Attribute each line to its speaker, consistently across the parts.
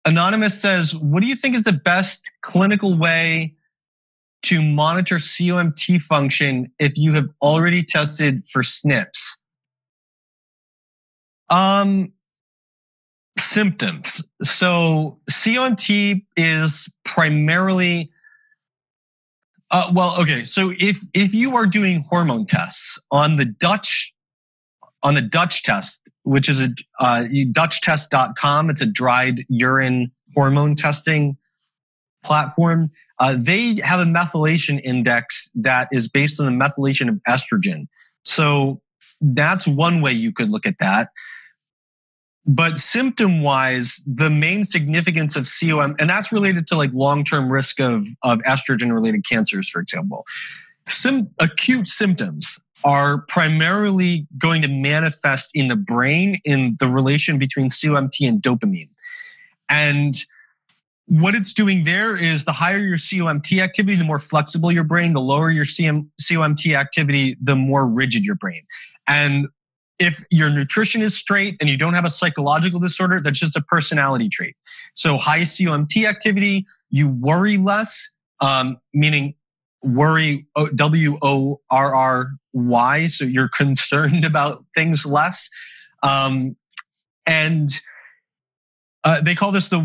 Speaker 1: Anonymous says, what do you think is the best clinical way to monitor COMT function if you have already tested for SNPs? Symptoms. So COMT is primarily, so if you are doing hormone tests on the Dutch test, which is dutchtest.com, it's a dried urine hormone testing platform. They have a methylation index that is based on the methylation of estrogen. So that's one way you could look at that. But symptom-wise, the main significance of COM, and that's related to like long-term risk of estrogen-related cancers, for example. Acute symptoms are primarily going to manifest in the brain in the relation between COMT and dopamine. And what it's doing there is the higher your COMT activity, the more flexible your brain, the lower your COMT activity, the more rigid your brain. And if your nutrition is straight and you don't have a psychological disorder, that's just a personality trait. So high COMT activity, you worry less, meaning worry, WORRY. So you're concerned about things less. And they call this the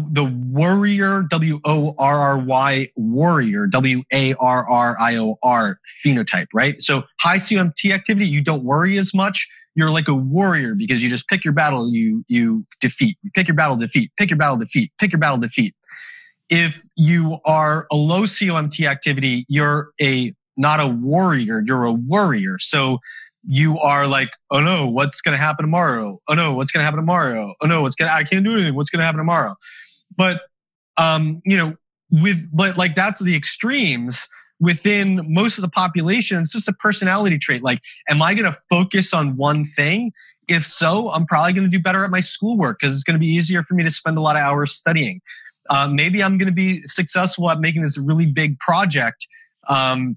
Speaker 1: worrier, WORRY, worrier, WARRIOR phenotype, right? So high COMT activity, you don't worry as much. You're like a warrior because you just pick your battle, you defeat. You pick your battle, defeat. Pick your battle, defeat. Pick your battle, defeat. If you are a low COMT activity, you're not a warrior, you're a worrier. So you are like, oh no, what's going to happen tomorrow? Oh no, what's going to happen tomorrow? Oh no, I can't do anything. What's going to happen tomorrow? But like that's the extremes. Within most of the population, it's just a personality trait. Like, am I going to focus on one thing? If so, I'm probably going to do better at my schoolwork because it's going to be easier for me to spend a lot of hours studying. Maybe I'm going to be successful at making this really big project. On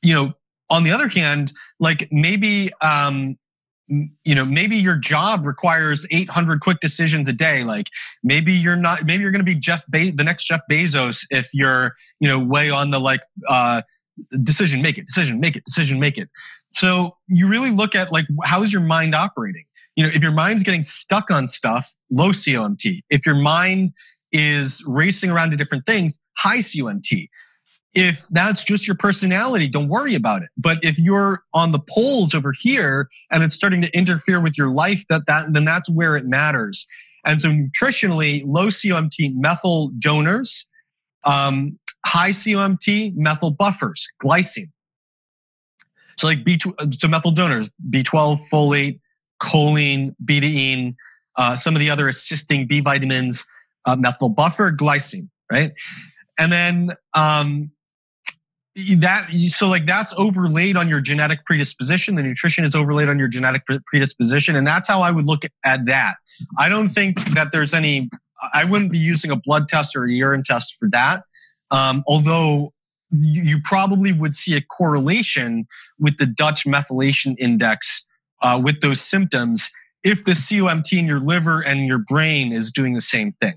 Speaker 1: the other hand, like maybe your job requires 800 quick decisions a day. Like maybe you're going to be the next Jeff Bezos if you're, way on the decision, make it. So you really look at like, how is your mind operating? If your mind's getting stuck on stuff, low COMT. If your mind is racing around to different things, high COMT. If that's just your personality, don't worry about it. But if you're on the poles over here and it's starting to interfere with your life, then that's where it matters. And so nutritionally, low COMT methyl donors, high COMT methyl buffers, glycine. So like methyl donors, B12, folate, choline, betaine, some of the other assisting B vitamins, methyl buffer, glycine, right? And then that's overlaid on your genetic predisposition. The nutrition is overlaid on your genetic predisposition. And that's how I would look at that. I don't think that I wouldn't be using a blood test or a urine test for that. Although you probably would see a correlation with the Dutch methylation index with those symptoms if the COMT in your liver and your brain is doing the same thing.